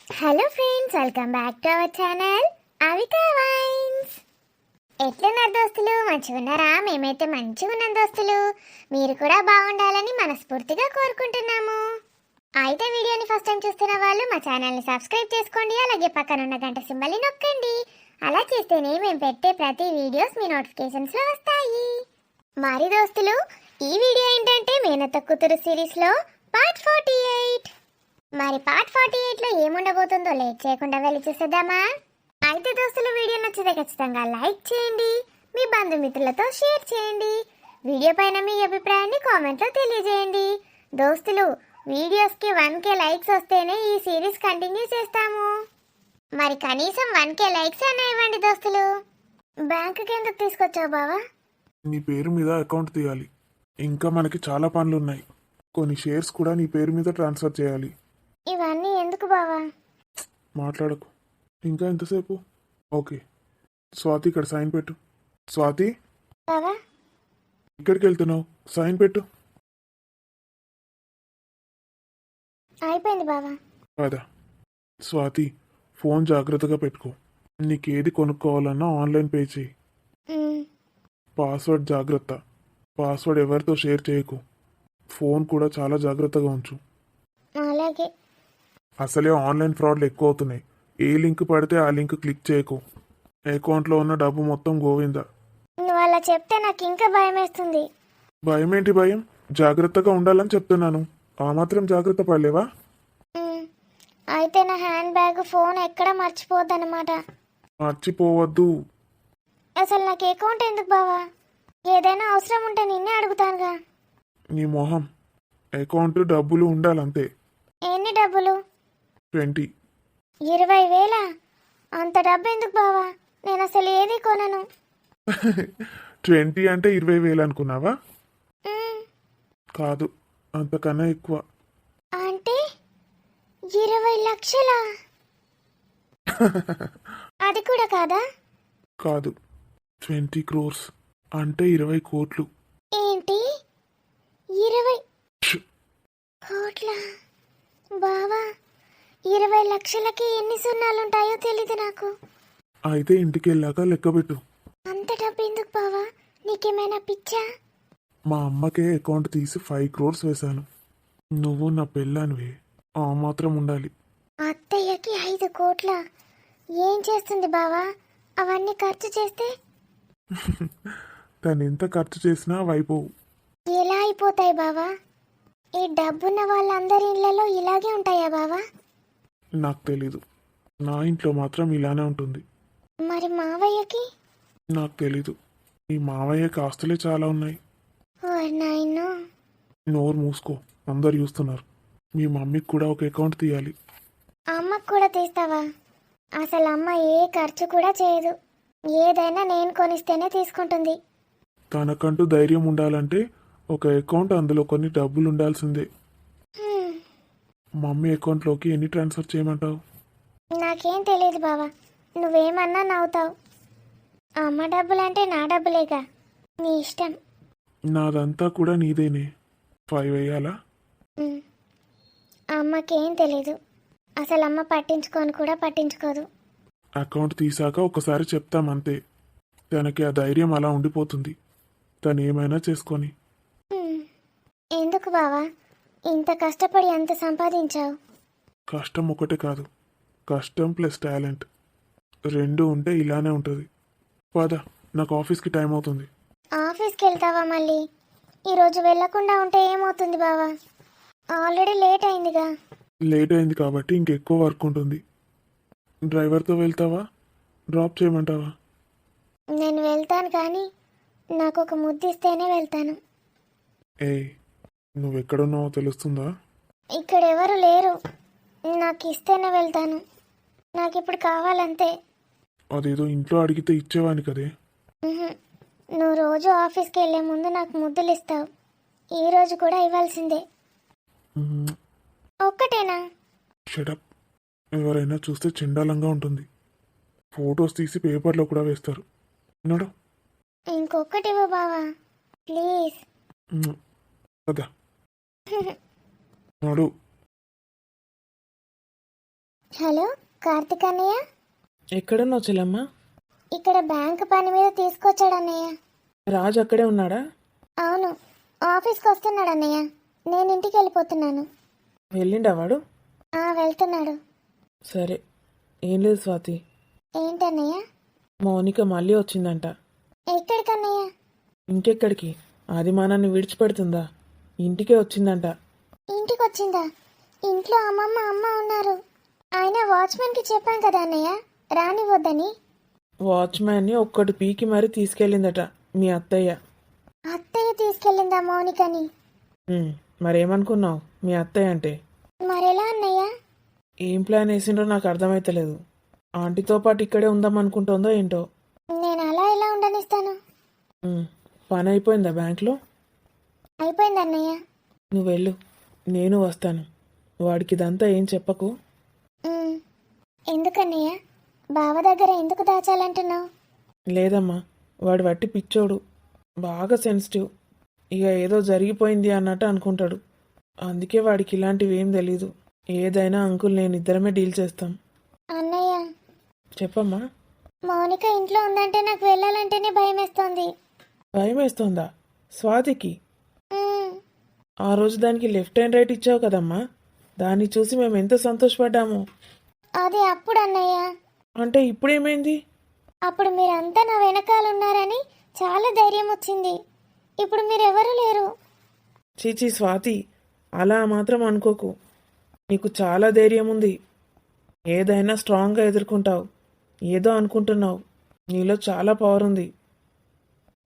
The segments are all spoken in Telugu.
Hello friends, welcome back to our channel Avitha wines. ఎట్లున్నారు దోస్తులు? మంచిగా ఉన్నారా? మేమైతే మంచిగా ఉన్నాం దోస్తులు. మీరు కూడా బాగుండాలని మనస్ఫూర్తిగా కోరుకుంటున్నాము. అయితే వీడియోని ఫస్ట్ టైం చూస్తున్న వాళ్ళు మా ఛానల్ని సబ్స్క్రైబ్ చేసుకోండి, అలాగే పక్కన ఉన్న గంట సింబల్ని నొక్కండి. అలా చేస్తేనే మేము పెట్టే ప్రతి వీడియోస్ మీ నోటిఫికేషన్స్లో వస్తాయి. మరి దోస్తులు, ఈ వీడియో ఏంటంటే మేనత్త కూతురు సిరీస్లో పార్ట్ 48. మరి పార్ట్ 48లో ఏముండబోతుందో లేట్ చేయకుండా వెళ్ళి చూసేద్దామా? అయితే దోస్తులు, వీడియో నచ్చితే ఖచ్చితంగా లైక్ చేయండి, మీ బంధుమిత్రులతో షేర్ చేయండి. వీడియో పైన మీ అభిప్రాయాన్ని కామెంట్లో తెలియజేయండి. దోస్తులు, వీడియోస్కి 1K లైక్స్ వస్తేనే ఈ సిరీస్ కంటిన్యూ చేస్తాము. మరి కనీసం 1K లైక్స్ అన్న ఇవ్వండి దోస్తులు. బ్యాంకుకి ఎందుకు తీసుకొచ్చావు బావా? నీ పేరు మీద అకౌంట్ తీయాలి. ఇంకా మనకి చాలా పనులు ఉన్నాయి. కొన్ని షేర్స్ కూడా నీ పేరు మీద ట్రాన్స్ఫర్ చేయాలి. ఇవన్నీ ఎందుకు బావా? మాట్లాడకు. ఇంకా ఎంతసేపు? ఓకే. స్వాతి, ఇక్కడ సైన్ పెట్టు. స్వాతి, బావా ఇక్కడికి వెళ్తున్నావు? సైన్ పెట్టు. అయిపోయింది బావా. కాదా స్వాతి, ఫోన్ జాగ్రత్తగా పెట్టుకో. నీకేది కొనుక్కోవాలన్నా ఆన్లైన్ పే చేయి. పాస్వర్డ్ జాగ్రత్త. పాస్వర్డ్ ఎవరితో షేర్ చేయకు. ఫోన్ కూడా చాలా జాగ్రత్తగా ఉంచు. అలాగే. అసలే ఆన్లైన్ ఫ్రాడ్లు ఎక్కువ అవుతున్నాయి. ఏ లింక్ పడితే ఆ లింక్ క్లిక్ చేయకు. అకౌంట్లో ఉన్న డబ్బు మొత్తం గోవిందా. నువ్వు అలా చెప్తే నాకు ఇంకా భయం వేస్తుంది. భయం ఏంటి భయం? జాగ్రత్తగా ఉండాలని చెప్తున్నాను. ఆ మాత్రం జాగ్రత్త పడలేవా? అయితే నా హ్యాండ్ బ్యాగ్, ఫోన్ ఎక్కడ మర్చిపోద్దన్నమాట. మర్చిపోవద్దు. అసలు నాకు అకౌంట్ ఎందుకు బావా? ఏదైనా అవసరం ఉంటే నిన్నే అడుగుతానుగా. నీ మొహం. అకౌంట్ డబ్బులు ఉండాలంతే. ఎన్ని డబ్బులు? 20. 20,000? అంత డబ్బు ఎందుకు బావా? నేను అసలు ఏది కొనను. 20 అంటే 20,000 అనుకున్నావా? మ్, కాదు, అంతకన్నా ఎక్కువ. అంటే 20 లక్షలా? అది కూడా కాదా? కాదు, 20 crores అంటే 20 కోట్లు. ఏంటి? 20 ష్. కోట్ల? బావా, 20 లక్షలకి ఎన్ని సున్నాలుంటాయో తెలీదు నాకు. అయితే ఇంటికి వెళ్ళాక లెక్కబెట్టు. అంత డబ్బు ఎందుకు బావా? నీకేమైనా పిచ్చా? మా అమ్మకే అకౌంట్ తీసి 5 crores వేశాను. నువ్వు నా పెళ్ళానివి, ఆ మాత్రం ఉండాలి. అత్తయ్యకి 5 కోట్ల? ఏం చేస్తుంది బావా? అవన్నీ ఖర్చు చేస్తే? తను ఎంత ఖర్చు చేసినా అయిపోవు. ఎలా అయిపోతాయి బావా? ఈ డబ్బున్న వాళ్ళందరి ఇళ్లలో ఇలాగే ఉంటాయా బావా? నాకు తెలీదు. నా ఇంట్లో మాత్రం ఇలానే ఉంటుంది. మరి మావయ్యకి? నాకు తెలీదు. ఈ మావయ్యకి ఆస్తులే చాలా ఉన్నాయి. ఓ నాయనో. నోరు మూసుకో, అందరు చూస్తున్నారు. మీ మమ్మీకి కూడా ఒక అకౌంట్ తీయాలి. అమ్మకు కూడా తీస్తావా? అసలు అమ్మ ఏ ఖర్చు కూడా చేయదు. ఏదైనా నేను కొనిస్తేనే తీసుకుంటుంది. తనకంటూ ధైర్యం ఉండాలంటే ఒక అకౌంట్, అందులో కొన్ని డబ్బులు ఉండాల్సిందే. హ్మ్, మమ్మీ అకౌంట్లోకి ఎన్ని ట్రాన్స్ఫర్ చేయమంటావు? నాకేం తెలియదు బావా. నువ్వేమన్నా నవ్వుతావు. అమ్మ డబ్బులంటే నా డబ్బులేగా, నీ ఇష్టం. నాదంతా కూడా నీదేనే. 5 వేయాలా? హ్మ్, అమ్మకేం తెలీదు. అసలు అమ్మ పట్టించుకొని కూడా పట్టించుకోదు. అకౌంట్ తీసాక ఒకసారి చెప్తామంతే. తనకి ఆ ధైర్యం అలా ఉండిపోతుంది. తను ఏమైనా చేసుకొని. హ్మ్, ఎందుకు బావా? ఇంత కష్టపడి ఎంత సంపాదించావు? కష్టం ఒకటే కాదు, కష్టం ప్లస్ టాలెంట్ 2 ఉంటే ఇలానే ఉంటుంది. పద, నాకు ఆఫీస్కి టైం అవుతుంది. ఆఫీస్కి వెళ్తావా మళ్ళీ? ఈరోజు వెళ్ళకుండా ఉంటే ఏమవుతుంది బావా? ఆల్రెడీ లేట్ అయిందిగా. లేట్ అయింది కాబట్టి ఇంకెక్కువ వర్క్ ఉంటుంది. డ్రైవర్తో వెళ్తావా, డ్రాప్ చేయమంటావా? నేను వెళ్తాను, కానీ నాకు ఒక ముద్దు ఇస్తేనే వెళ్తాను. ఏయ్, నువ్వెక్కడున్నావో తెలుస్తుందా? ఇక్కడ ఎవరు లేరు. నాకు ఇస్తేనే వెళ్తాను. నాకు ఇప్పుడు కావాలంతే. అదేదో ఇంట్లో అడిగితే ఇచ్చేవాని కదే. ఉహుం. నువ్వు రోజు ఆఫీస్కి వెళ్ళే ముందు నాకు ముద్దులు ఇస్తావు. ఈరోజు కూడా ఇవ్వాల్సిందే. ఒక్కటేనా? షటప్. ఎవరైనా చూస్తే చండాలంగా ఉంటుంది. ఫొటోస్ తీసి పేపర్లో కూడా వేస్తారు. నడు. ఇంకొకటి ఇవ్వు బావా, ప్లీజ్. కదా నడు. హలో కార్తిక్ అన్నయ్య, ఎక్కడున్నావు చెల్లమ్మ? ఇక్కడ బ్యాంక్ పని మీద తీసుకొచ్చాడు అన్నయ్య. రాజు అక్కడే ఉన్నాడా? అవును, ఆఫీస్కి వస్తున్నాడు అన్నయ్య. నేను ఇంటికి వెళ్ళిపోతున్నాను. వెళ్ళిండా వాడు? వెళ్తున్నాడు. సరే, ఏం లేదు స్వాతి, ఏంటన్నయ్య? మౌనిక మళ్ళీ వచ్చిందంట. ఎక్కడికన్నయ్య? ఇంకెక్కడికి, అది మనల్ని విడిచిపెడుతుందా? ఇంటికే వచ్చిందంట. ఇంటికి వచ్చిందా? ఇంట్లో అమ్మమ్మ అమ్మ ఉన్నారు. ఆయన వాచ్మెన్కి చెప్పాం కదా అన్నయ్య రానివ్వద్దని. వాచ్మ్యాన్ని ఒక్కటి పీకి మరీ తీసుకెళ్ళిందట మీ అత్తయ్య. అత్తయ్య తీసుకెళ్ళిందా మౌనికని? మరేమనుకున్నావు మీ అత్తయ్య అంటే? మరెలా అన్నయ్య? ఏం ప్లాన్ వేసిండ్రో నాకు అర్థమైతలేదు. ఆంటీతో పాటు ఇక్కడే ఉందామనుకుంటుందో ఏంటో. నేను అలా ఎలా ఉండనిస్తాను? పని అయిపోయిందా బ్యాంక్లో? అయిపోయింది అన్నయ్య. నువ్వు వెళ్ళు, నేను వస్తాను. వాడికి ఇదంతా ఏం చెప్పకు. ఎందుకన్నయ్య? బావ దగ్గర ఎందుకు దాచాలంటున్నావు? లేదమ్మా, వాడు వట్టి పిచ్చోడు, బాగా సెన్సిటివ్. ఇక ఏదో జరిగిపోయింది అన్నట్టు అనుకుంటాడు. అందుకే వాడికి ఇలాంటివి ఏం తెలీదు. ఏదైనా అంకుల్ నేను ఇద్దరమే డీల్ చేస్తాం. అన్నయ్య, చెప్పమ్మా. మౌనిక ఇంట్లో ఉందంటే నాకు వెళ్ళాలంటేనే భయం వేస్తోంది. భయం వేస్తోందా స్వాతికి? ఆ రోజు దానికి లెఫ్ట్ అండ్ రైట్ ఇచ్చావు కదమ్మా, దాన్ని చూసి మేము ఎంత సంతోషపడ్డాము. అది అప్పుడు అన్నయ్య. అంటే ఇప్పుడేమైంది? అప్పుడు మీరంతా నా వెనకాల ఉన్నారని చాలా ధైర్యం వచ్చింది. ఇప్పుడు మీరెవరూ లేరు. చీచీ స్వాతి, అలా మాత్రం అనుకోకు. నీకు చాలా ధైర్యం ఉంది. ఏదైనా స్ట్రాంగ్గా ఎదుర్కొంటావు. ఏదో అనుకుంటున్నావు. నీలో చాలా పవర్ ఉంది.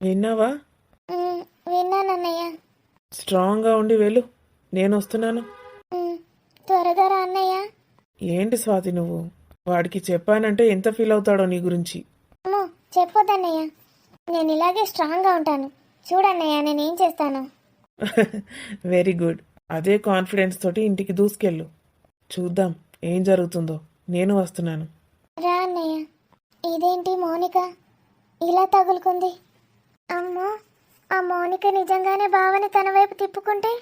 విన్నావా? విన్నానన్నయ్య. స్ట్రాంగ్గా ఉండి వెళ్ళు, నేను వస్తున్నాను. త్వరగా రా అన్నయ్య. ఏంటి స్వాతి నువ్వు? వాడికి చెప్పానంటే ఎంత ఫీల్ అవుతాడో నీ గురించి. అమ్మో చెప్పొద్దన్నయ్య, నేను ఇలాగే స్ట్రాంగ్గా ఉంటాను. చూడన్నయ్య నేనేం చేస్తాను. Very good. అదే కాన్ఫిడెన్స్ తోటి ఇంటికి దూసుకెళ్ళు. చూద్దాం ఏం జరుగుతుందో. నేను వస్తున్నాను. రా అన్నయ్య. ఇదేంటి మౌనిక ఇలా తగులుకుంది? అమ్మో, ఆ మౌనిక నిజంగానే బావని తన వైపు తిప్పుకుంటే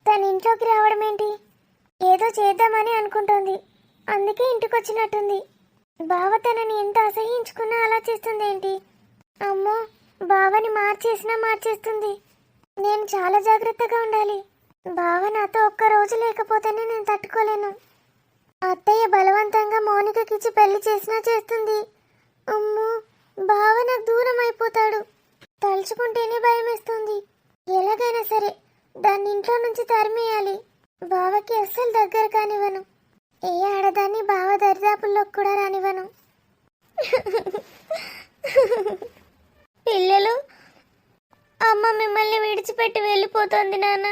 తన ఇంట్లోకి రావడం ఏంటి? ఏదో చేద్దామని అనుకుంటోంది, అందుకే ఇంటికి వచ్చినట్టుంది. బావ తనని ఎంత అసహించుకున్నా అలా చేస్తుంది ఏంటి? అమ్మో, బావని మార్చేస్తుంది. నేను చాలా జాగ్రత్తగా ఉండాలి. బావ నాతో ఒక్క రోజు లేకపోతేనే నేను తట్టుకోలేను. అత్తయ్య బలవంతంగా మౌనికకిచ్చి పెళ్లి చేసినా చేస్తుంది. అమ్మో, బావ నాకు దూరం అయిపోతాడు. తలుచుకుంటేనే భయం వేస్తుంది. ఎలాగైనా సరే దాన్ని ఇంట్లో నుంచి తరిమేయాలి. బావకి అస్సలు దగ్గర కానివ్వను. ఏ ఆడదాన్ని బావ దరిదాపుల్లోకి కూడా రానివ్వను. పిల్లలు, అమ్మ మిమ్మల్ని విడిచిపెట్టి వెళ్ళిపోతుంది నాన్న.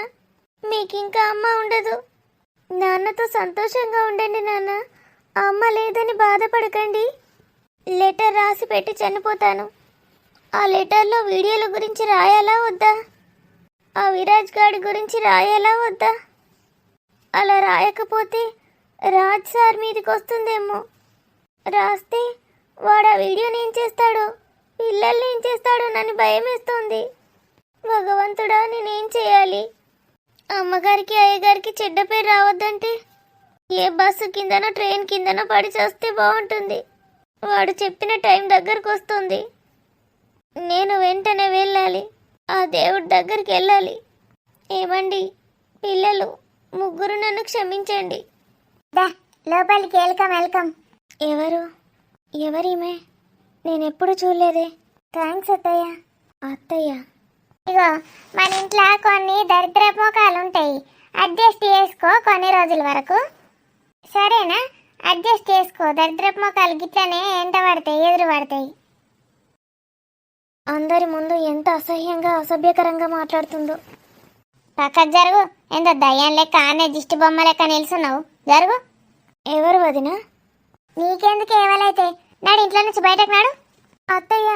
మీకు ఇంకా అమ్మ ఉండదు. నాన్నతో సంతోషంగా ఉండండి నాన్న. అమ్మ లేదని బాధపడకండి. లెటర్ రాసి పెట్టి చనిపోతాను. ఆ లెటర్లో వీడియోల గురించి రాయాలా వద్దా? ఆ విరాజ్ గాడి గురించి రాయాలా వద్దా? అలా రాయకపోతే రాజ్ సార్ మీదకి వస్తుందేమో. రాస్తే వాడు ఆ వీడియోని ఏం చేస్తాడో, పిల్లల్ని ఏం చేస్తాడో నన్ను భయం వేస్తోంది. భగవంతుడా, నేనేం చేయాలి? అమ్మగారికి అయ్యగారికి చెడ్డ పేరు రావద్దంటే ఏ బస్సు కిందనో ట్రైన్ కిందనో పడి చేస్తే బాగుంటుంది. వాడు చెప్పిన టైం దగ్గరకు వస్తుంది. నేను వెంటనే వెళ్ళాలి. ఆ దేవుడి దగ్గరికి వెళ్ళాలి. ఏమండి పిల్లలు, ముగ్గురు నన్ను క్షమించండి. లోపలికి వెల్కమ్. ఎవరిమే? నేనెప్పుడు చూడలేదే. థ్యాంక్స్ అత్తయ్య. అత్తయ్య, ఇగో మన ఇంట్లో కొన్ని దరిద్ర మోకాలు ఉంటాయి. అడ్జస్ట్ చేసుకో కొన్ని రోజుల వరకు, సరేనా? అడ్జస్ట్ చేసుకో. దరిద్ర మోకాలు గిట్లనే ఎంట పడతాయి, ఎదురు పడతాయి. అందరి ముందు ఎంత అసహ్యంగా అసభ్యకరంగా మాట్లాడుతుందో. పక్కకు జరుగు. ఎంత దయ్యం లెక్క ఆనే దిష్టి బొమ్మ లెక్క నిలుస్తున్నావు. జరుగు. ఎవరు వదినా? నీకెందుకు ఏవలైతే నాడు ఇంట్లో నుంచి బయటకు నాడు. అత్తయ్య,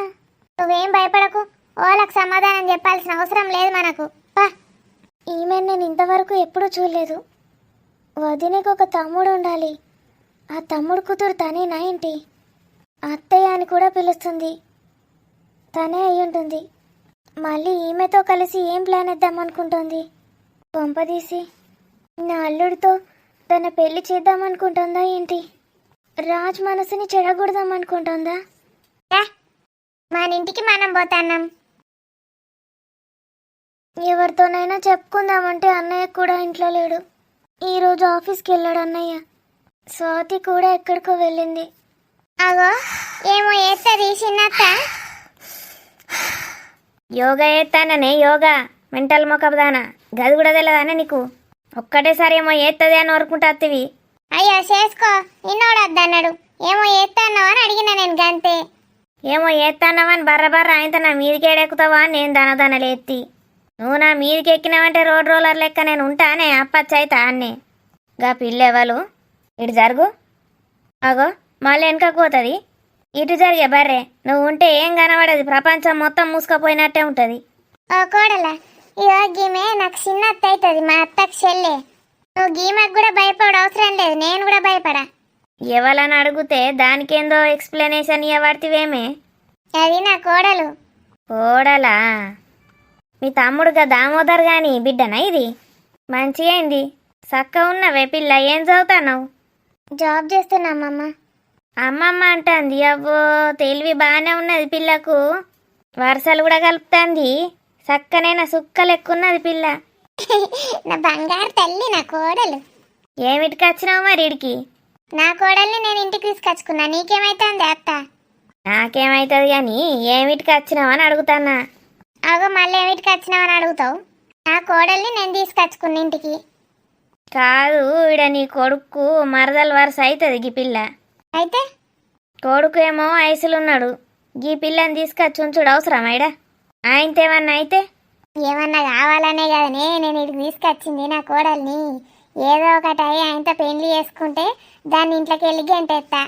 నువ్వేం భయపడకు. వాళ్ళకి సమాధానం చెప్పాల్సిన అవసరం లేదు మనకు. పా. ఈమె నేను ఇంతవరకు ఎప్పుడూ చూడలేదు. వదినకు ఒక తమ్ముడు ఉండాలి. ఆ తమ్ముడు కూతురు తనేనా ఏంటి? అత్తయ్య అని కూడా పిలుస్తుంది. తనే అయి ఉంటుంది. మళ్ళీ ఈమెతో కలిసి ఏం ప్లాన్ వేద్దామనుకుంటోంది? పంపదీసి నా అల్లుడితో తన పెళ్లి చేద్దామనుకుంటుందా ఏంటి? రాజ్ మనసుని చెడగొడదాం అనుకుంటుందా? మన ఇంటికి మనం పోతాన్నాం. ఎవరితోనైనా చెప్పుకుందామంటే అన్నయ్య కూడా ఇంట్లో లేడు. ఈరోజు ఆఫీస్కి వెళ్ళాడు అన్నయ్య. స్వాతి కూడా ఎక్కడికో వెళ్ళింది. అగో ఏమో ఏత్తది చిన్నత్త. యోగా ఏత్తాననే యోగా మెంటల్ మొక్కదానా గది కూడా తెలియదానే నీకు? ఒక్కటేసారి ఏమో ఏత్తది అని వరుకుంటా అత్తివి. అయ్యో చేసుకో, నిన్నోడొద్దన్నాడు. ఏమో ఏత్తన్నావా అని అడిగిన నేను గంతే. ఏమో ఏత్తన్నావని బర్ర ఆయనతో నా మీదికి ఏడెక్కుతావా అని నేను దనదనలు ఎత్తి నువ్వు నా మీదికి ఎక్కినావంటే రోడ్ రోలర్ లెక్క నేను ఉంటానే అప్పచ్చైతా అన్నే. గా పిల్లెవలు ఇటు జరుగు. అగో మళ్ళీ వెనకకు పోతుంది. ఇటు జరిగే బర్రే నువ్వు ఉంటే ఏం కనబడది, ప్రపంచం మొత్తం మూసుకపోయినట్టే ఉంటుంది. ఓ కోడలా, ఇగో గీమె నాకు చిన్న అత్త అవుతుంది, మా అత్తకు చెల్లె. నువ్వు గీమెకు కూడా భయపడ అవసరం లేదు, నేను కూడా భయపడా. ఎవలని అడిగితే దానికేందో ఎక్స్ప్లెనేషన్ ఇవ్వబడితేవేమే. అది నా కోడలు. కోడలా? మీ తమ్ముడుగా దామోదర్ గాని బిడ్డనా ఇది? మంచిగా అయింది. సక్క ఉన్నవే పిల్ల, ఏం చదువుతావు? జాబ్ చేస్తున్నామమ్మ. అమ్మమ్మ అంటుంది. అవ్వో తెలివి బాగానే ఉన్నది పిల్లకు, వరుసలు కూడా కలుపుతుంది. సక్కనైనా సుక్క లెక్కున్నది పిల్ల. నా బంగారు తల్లి నా కోడలు. ఏమిటికి వచ్చినావు మరి ఇడికి? నా కోడల్ని నేను ఇంటికి తీసుకొచ్చుకున్నా. నీకేమైతుంది అత్త? నాకేమైతుంది కానీ ఏమిటికి వచ్చినావు అని అడుగుతానా. అగో మళ్ళీ ఏమిటికి వచ్చినావని అడుగుతావు? నా కోడల్ని నేను తీసుకొచ్చుకున్న ఇంటికి. కాదు, ఈడ నీ కొడుకు మరదల వరుస అవుతుంది గీ పిల్ల. అయితే కొడుకు ఏమో వయసులున్నాడు, గీ పిల్లని తీసుకొచ్చి ఉంచుడు అవసరం ఈడ? ఆయనతేమన్నా అయితే? ఏమన్నా కావాలనే కదనే నేను ఇక్కడికి తీసుకొచ్చింది నా కోడల్ని. ఏదో ఒకటి అయ్యి ఆయనతో పెళ్లి చేసుకుంటే దాన్ని ఇంట్లోకి వెళ్ళి గంటెత్తా.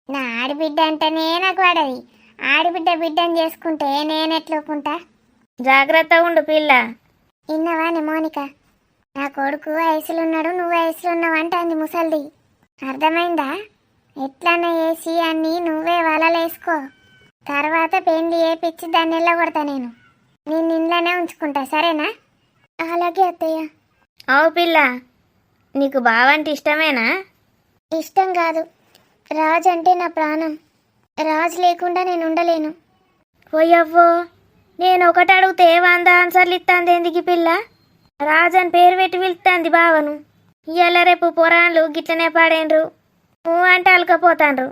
నా ఆడబిడ్డ అంటేనే నాకు పడది. ఆడబిడ్డ బిడ్డని చేసుకుంటే నేను ఎట్లుకుంటా? జాగ్రత్తగా ఉండు పిల్ల. ఇన్నవా నీ మోనిక? నా కొడుకు వయసులున్నాడు, నువ్వు వయసులున్నావు అంటుంది ముసల్ది. అర్థమైందా? ఎట్లన్నా వేసి అన్నీ నువ్వే వలలేసుకో. తర్వాత పెళ్లి చేపిచ్చి దాన్ని వెళ్ళగొడతా నేను. నిన్ను ఇంట్లోనే ఉంచుకుంటా, సరేనా? అలాగే అత్తయ్య. అవు పిల్ల, నీకు బావంటే ఇష్టమేనా? ఇష్టం కాదు, రాజ్ అంటే నా ప్రాణం. రాజ్ లేకుండా నేను ఉండలేను. పోయవ్వో, నేను ఒకటి అడిగితే 100 ఆన్సర్లు ఇస్తాంది ఎందుకు పిల్ల? రాజు అని పేరు పెట్టి పిలుస్తుంది బావను. ఇవాళ రేపు పురాణాలు గిట్లనే పాడేండ్రు, నువ్వు అంటే అలకపోతాండ్రు.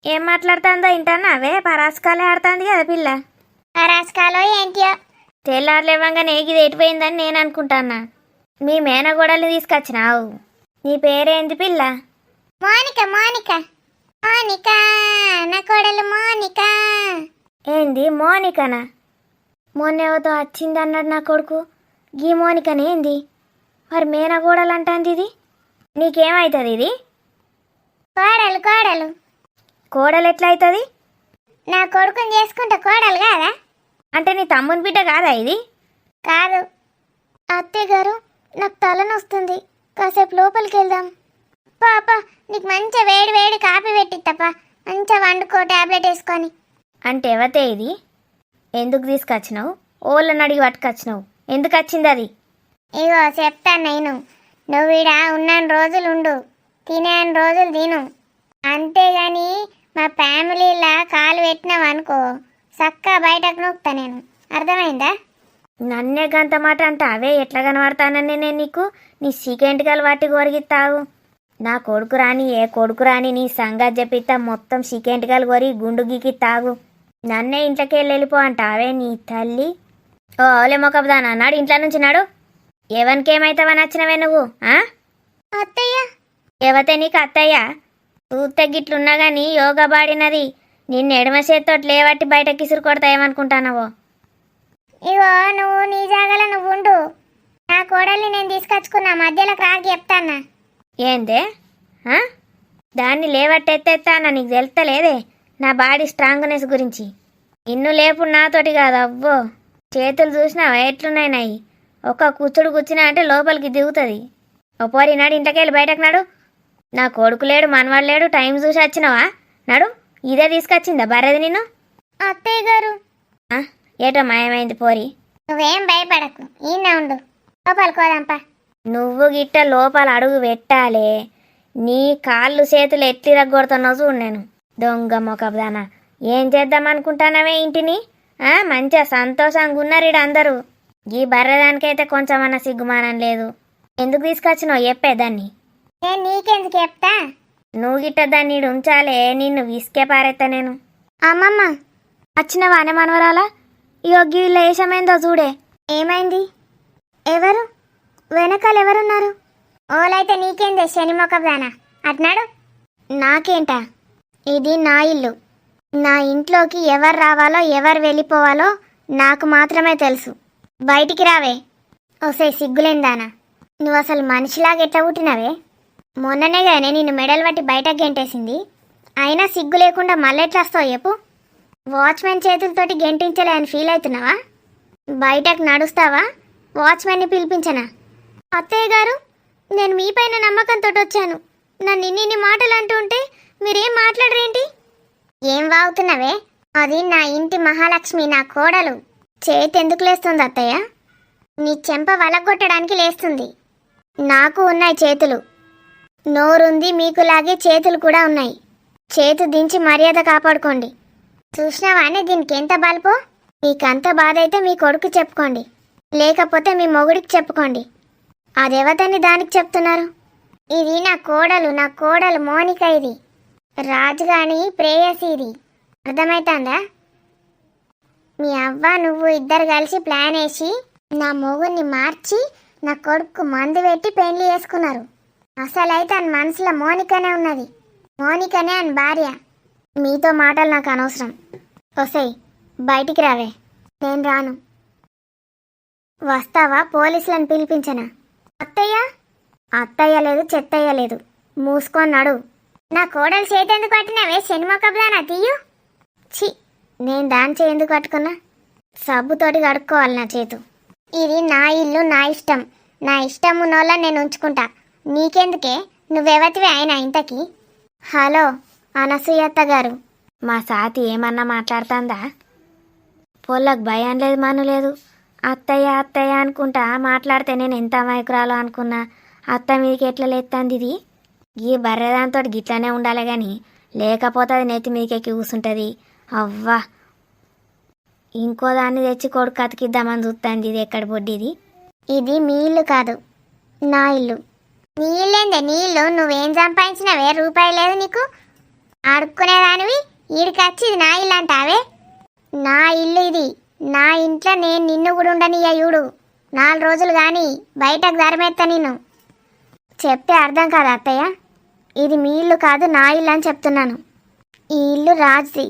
ఏం మాట్లాడుతుందో ఇంటన్నా అవే పరాస్కాలే ఆడుతుంది కదా పిల్ల. రాజకాలో ఏంటియో తెల్లారులు ఇవ్వంగానే ఇది ఎటుపోయిందని నేను అనుకుంటానా. మీ మేనగోడల్ని తీసుకొచ్చినావు. నీ పేరేంది పిల్ల? మోనిక. మోనిక మోనిక నా కోడలు మోనిక. ఏంది మోనికనా? మొన్నేవతో వచ్చింది అన్నాడు నా కొడుకు. గీ మోనికనేంది మరి మేనగోడలు అంటుంది ఇది? నీకేమవుతుంది ఇది? కోడలు కోడలు. కోడలు ఎట్లయితుంది? నా కొడుకుని చేసుకుంటే కోడలు కాదా? అంటే నీ తమ్ముని బిడ్డ కాదా ఇది? కాదు. అత్తయ్య గారు నాకు తలనొస్తుంది, కాసేపు లోపలికి వెళ్దాం. పాప నీకు మంచిగా వేడి వేడి కాఫీ పెట్టిత్తప్ప, మంచిగా వండుకో టాబ్లెట్ వేసుకొని. అంటే ఎవతే ఇది? ఎందుకు తీసుకొచ్చినావు? ఓళ్ళని అడిగి పట్టుకొచ్చినావు. ఎందుకు వచ్చింది అది? ఇగో చెప్తాను నేను. నువ్వు ఈడ ఉన్నన్ని రోజులు ఉండు, తినే రోజులు తిను. అంతేగాని మా ఫ్యామిలీలా కాలు పెట్టినావు అనుకో, చక్కా బయటకు నొక్కుతా నేను. అర్థమైందా? నన్నే గంత మాట అంటే అవే ఎట్లా కనబడతానని నేను నీకు? నీ సీకెంట్గాలు వాటి కొరిగిస్తావు. నా కొడుకు రాని ఏ కొడుకు రాని నీ సంగతి చెప్పిస్తా, మొత్తం సీకెంట్గాలు కొరి గుండు గీకి తాగు. నన్నే ఇంట్లోకి వెళ్ళిపో అంట అవే నీ తల్లి. ఓ అవులే మొక్కదానా నాడు ఇంట్లో నుంచి నాడు. ఎవరికేమైతావని వచ్చినవే నువ్వు? అత్తయ్య. ఎవతే నీకు అత్తయ్య? చూస్తే గిట్లున్నా కానీ యోగా బాడినది. నిన్ను ఎడమ చేతితోటి లేవట్టి బయటకి ఇసురు కొడతా ఏమనుకుంటానవో. ఇగో నువ్వు నీ జాగాలో నువ్వు ఉండు. నా కోడల్ని నేను తీసుకొచ్చుకున్నా, మధ్యలోకి రాకి చెప్తానా. ఏందే? దాన్ని లేవట్టెత్తేస్తానా? నీకు తెలుస్తలేదే నా బాడీ స్ట్రాంగ్నెస్ గురించి. ఇన్ను లేపు నాతోటి కాదు. అవ్వో చేతులు చూసినావా ఎట్లున్నాయి నాయి? ఒక కూర్చుడు కూర్చున్నా అంటే లోపలికి దిగుతుంది. ఓ పోరి నాడు ఇంట్లోకెళ్ళి బయటకు నాడు. నా కొడుకు లేడు, మనవాడు లేడు, టైం చూసి వచ్చినావా? నాడు ఇదే తీసుకొచ్చిందా బర్రెది నిన్ను? అత్తయ్య గారు. ఏటో మాయమైంది పోరి. నువ్వేం భయపడకు, ఈయన ఉండు. లోపలికి పోదాంపా. నువ్వు గిట్ట లోపల అడుగు పెట్టాలే. నీ కాళ్ళు చేతులు ఎట్లిరగొడుతున్నావు చూడు నేను. దొంగ మొకదానా, ఏం చేద్దాం అనుకుంటానవే ఇంటిని? మంచిగా సంతోషంగా ఉన్నారు ఈడ అందరూ. ఈ బర్రెదానికైతే కొంచెమన్నా సిగ్గుమానం లేదు. ఎందుకు తీసుకొచ్చినావు చెప్పే దాన్ని? నేను నీకెందుకు చెప్తా? నువ్వు గిట్ట దాన్ని ఈడ ఉంచాలే, నిన్ను విసికే పారేత్తా నేను. అమ్మమ్మ, వచ్చిన వానే మనవరాలా? యోగి వీళ్ళ ఏషమైందో చూడే. ఏమైంది? ఎవరు వెనకాల ఎవరున్నారు? ఓలైతే నీకేందే శని మొక్కదానా, అట్నాడు. నాకేంటా? ఇది నా ఇల్లు. నా ఇంట్లోకి ఎవరు రావాలో ఎవరు వెళ్ళిపోవాలో నాకు మాత్రమే తెలుసు. బయటికి రావే. ఓసే సిగ్గులేందానా, నువ్వు అసలు మనిషిలాగా ఎట్లా పుట్టినవే? మొన్ననే కానీ నిన్ను మెడలు పట్టి బయటకు గెంటేసింది. అయినా సిగ్గు లేకుండా మళ్ళెట్లా వస్తావు చెప్పు? వాచ్మెన్ చేతులతోటి గెంటించలే అని ఫీల్ అవుతున్నావా? బయటకు నడుస్తావా? వాచ్మెన్ని పిలిపించనా? అత్తయ్య గారు, నేను మీ పైన నమ్మకంతో వచ్చాను. నన్ను ఇన్ని మాటలు అంటూ ఉంటే మీరేం మాట్లాడరేంటి? ఏం వాగుతున్నావే? అది నా ఇంటి మహాలక్ష్మి, నా కోడలు. చేతి ఎందుకు లేస్తుంది అత్తయ్య? నీ చెంప వలగొట్టడానికి లేస్తుంది. నాకు ఉన్నాయి చేతులు, నోరుంది, మీకులాగే చేతులు కూడా ఉన్నాయి. చేతు దించి మర్యాద కాపాడుకోండి. చూసినావానే దీనికి ఎంత బల్పో? మీకంత బాధ అయితే మీ కొడుకు చెప్పుకోండి, లేకపోతే మీ మొగుడికి చెప్పుకోండి. అదెవతని దానికి చెప్తున్నారు? ఇది నా కోడలు, నా కోడలు మోనిక. ఇది రాజుగాని ప్రేయసి. ఇది అర్థమవుతుందా? మీ అవ్వ నువ్వు ఇద్దరు కలిసి ప్లాన్ వేసి నా మొగుడిని మార్చి నా కొడుకు మందు పెట్టి పెళ్లి చేసుకున్నారు. అసలైతే అని మనసులో మోనికనే ఉన్నది. మోనికనే అని భార్య. మీతో మాటలు నాకు అనవసరం. ఒసేయ్, బయటికి రావే. నేను రాను. వస్తావా? పోలీసులను పిలిపించనా? అత్తయ్య? అత్తయ్య లేదు, చెత్తయ్య లేదు. మూసుకొని నడు. నా కోడలు చేతి ఎందుకు పట్టినావే శనిమొక్కబ్లానా? తీయు. ఛీ, నేను దాని చేయి ఎందుకు పట్టుకున్నా? సబ్బుతోటి కడుక్కోవాలి నా చేతు. ఇది నా ఇల్లు, నా ఇష్టం. నా ఇష్టం ఉన్నోళ్ళ నేను ఉంచుకుంటా. నీకెందుకే? నువ్వెవతివి అయినా ఇంతకి? హలో అనసూయత్త గారు, మా సాతి ఏమన్నా మాట్లాడుతుందా? పోళ్ళకు భయం లేదు, మను లేదు. అత్తయ్య అత్తయ్య అనుకుంటా మాట్లాడితే నేను ఎంత అమాయకురాలో అనుకున్నా. అత్త మీదకి ఎట్లా లేస్తుంది ఇది? ఈ బర్రెదాంతో గిట్లనే ఉండాలి కానీ, లేకపోతే అది నెత్తి మీదకి కూర్చుంటుంది. అవ్వా, ఇంకో దాన్ని తెచ్చి కొడుకు అతికిద్దామని చూస్తుంది. ఇది ఎక్కడ బొడ్డిది? ఇది మీ ఇల్లు కాదు, నా ఇల్లు. నీ ఇల్లేందే? నీ ఇల్లు. నువ్వేం సంపాదించినవే? రూపాయి లేదు నీకు. అడుక్కునేదానివి ఈడికి వచ్చి ఇది నా ఇల్లు అంటావే? నా ఇల్లు ఇది. నా ఇంట్లో నేను నిన్ను కూడా ఉండనియ్య. చూడు, 4 రోజులు కానీ బయటకు ధరమెత్తా నిన్ను. చెప్తే అర్థం కాదు అత్తయ్య. ఇది మీ ఇల్లు కాదు, నా ఇల్లు అని చెప్తున్నాను. ఈ ఇల్లు రాజుది,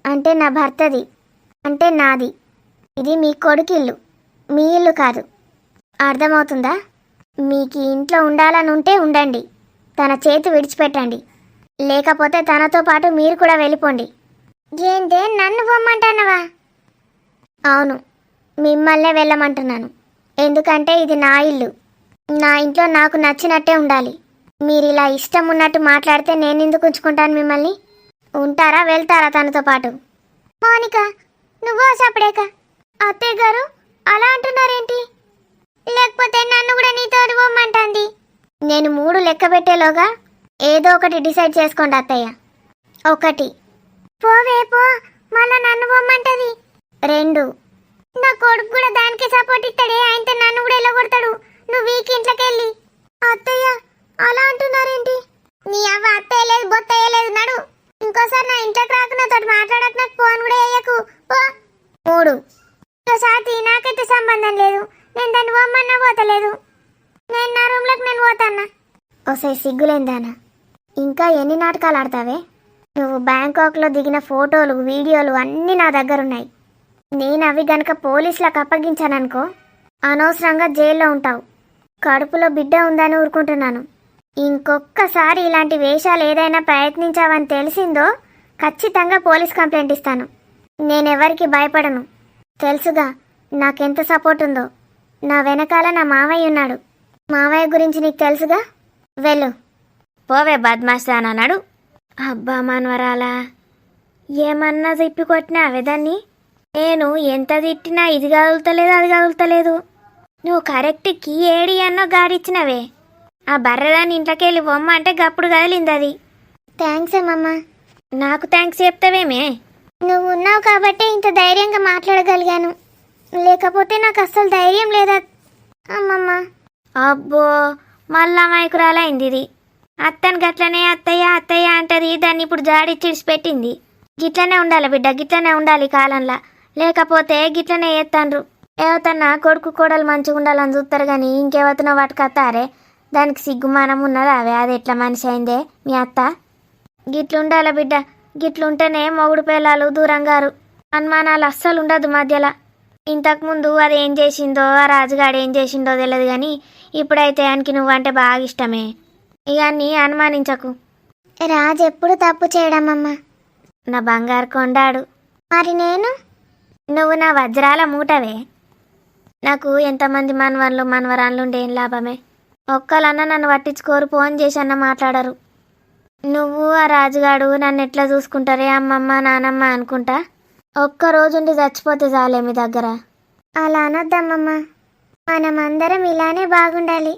అంటే నా భర్తది, అంటే నాది. ఇది మీ కొడుకు ఇల్లు, మీ ఇల్లు కాదు. అర్థమవుతుందా? మీకు ఈ ఇంట్లో ఉండాలని ఉంటే ఉండండి, తన చేతి విడిచిపెట్టండి. లేకపోతే తనతో పాటు మీరు కూడా వెళ్ళిపోండి. ఏంటే నన్ను పొమ్మంటున్నావా? అవును, మిమ్మల్నే వెళ్ళమంటున్నాను. ఎందుకంటే ఇది నా ఇల్లు. నా ఇంట్లో నాకు నచ్చినట్టే ఉండాలి. మీరు ఇలా ఇష్టం ఉన్నట్టు మాట్లాడితే నేను ఎందుకు ఉంచుకుంటాను మిమ్మల్ని? ఉంటారా, వెళ్తారా తనతో పాటు? మోనిక, నువ్వు సపడేక. అత్తయ్య గారు అలా అంటున్నారేంటి? లేకపోతే నన్ను కూడా నీతో పోమ్మంటుంది. నేను 3 లెక్క పెట్టేలోగా ఏదో ఒకటి డిసైడ్ చేసుకోండి అత్తయ్య. 1, పోవే పో, మళ్ళా నన్ను పోమ్మంటది. 2, నా కొడుకు కూడా దానికి సపోర్ట్ ఇస్తాడే, ఆయనతో నన్ను కూడా ఎలా కొడతాడు. నువ్వు వీక్ ఇంట్లోకి వెళ్ళి. అత్తయ్య అలా అంటున్నారేంటి? నీ అవ్వ అత్తయ్య లేదు, బొత్తయ్య లేదు, నడు. ఇంకోసారి నా ఇంట్లోకి రాకు, నాతో మాట్లాడక, నాకు ఫోన్ కూడా వేయకు. పో. 3, సాతి నాకైతే సంబంధం లేదు. నేను దాన్ని పోమన్నా పోతలేదు. నేను నా రూమ్లోకి నేను పోతాన్నా. ఓసే సిగ్గులేందానా, ఇంకా ఎన్ని నాటకాలు ఆడతావే? నువ్వు బ్యాంకాక్లో దిగిన ఫోటోలు, వీడియోలు అన్నీ నా దగ్గర ఉన్నాయి. నేను అవి గనక పోలీసులకు అప్పగించాననుకో, అనవసరంగా జైల్లో ఉంటావు. కడుపులో బిడ్డ ఉందని ఊరుకుంటున్నాను. ఇంకొక్కసారి ఇలాంటి వేషాలు ఏదైనా ప్రయత్నించావని తెలిసిందో ఖచ్చితంగా పోలీస్ కంప్లైంట్ ఇస్తాను. నేనెవరికి భయపడను. తెలుసుగా నాకెంత సపోర్ట్ ఉందో. నా వెనకాల నా మావయ్య ఉన్నాడు. మావయ్య గురించి నీకు తెలుసుగా. వెళ్ళు. పోవే బద్మాష్ అన్నాడు. అబ్బా మనవరాలా, ఏమన్నా తిప్పి కొట్టినావే దాన్ని? నేను ఎంత తిట్టినా ఇది కదులుతలేదు, అది కదులుతలేదు. నువ్వు కరెక్ట్ కీ ఏడి అన్నో గాడిచ్చినవే. ఆ బర్రెదాన్ని ఇంట్లోకి వెళ్ళి బొమ్మ అంటే గప్పుడు కదిలింది అది. థ్యాంక్స్ అమ్మమ్మ. నాకు థ్యాంక్స్ చెప్తావేమే? నువ్వు ఉన్నావు కాబట్టే ఇంత ధైర్యంగా మాట్లాడగలిగాను, లేకపోతే నాకు అస్సలు ధైర్యం లేదా అమ్మమ్మ. అబ్బో మళ్ళా మైకురాలైంది ఇది. అత్తని గట్లనే అత్తయ్య అత్తయ్య అంటది, దాన్ని ఇప్పుడు జాడిచ్చిడిసి పెట్టింది. గిట్లనే ఉండాలి బిడ్డ, గిట్లనే ఉండాలి కాలంలో, లేకపోతే గిట్లనే చేస్తాండ్రు. ఏవతన్నా కొడుకు కోడలు మంచిగా ఉండాలని చూస్తారు కానీ ఇంకేవతనో వాటికత్తారే. దానికి సిగ్గుమానం ఉన్నదా అవే? అది ఎట్లా మనిషి అయిందే మీ అత్త? గిట్లుండాలి బిడ్డ, గిట్లుంటేనే మొగుడు పిల్లలు దూరంగారు. అనుమానాలు అస్సలు ఉండదు మధ్యలో. ఇంతకుముందు అది ఏం చేసిందో, ఆ రాజుగాడు ఏం చేసిండో తెలియదు కానీ ఇప్పుడైతే ఆయనకి నువ్వంటే బాగా ఇష్టమే. ఇక అన్నీ అనుమానించకు. రాజు ఎప్పుడు తప్పు చేయడమమ్మ. నా బంగారు కొండాడు. మరి నేను? నువ్వు నా వజ్రాల మూటవే. నాకు ఎంతమంది మనవన్లు మనవరాన్లు ఉండే ఏం లాభమే? ఒక్కలన్నా నన్ను పట్టించుకోరు, ఫోన్ చేసి అన్న మాట్లాడరు. నువ్వు ఆ రాజుగాడు నన్ను ఎట్లా చూసుకుంటారే అమ్మమ్మ నానమ్మ అనుకుంటా. ఒక్కరోజుండి చచ్చిపోతే చాలే మీ దగ్గర. అలా అనొద్దమ్మమ్మ, మనమందరం ఇలానే బాగుండాలి.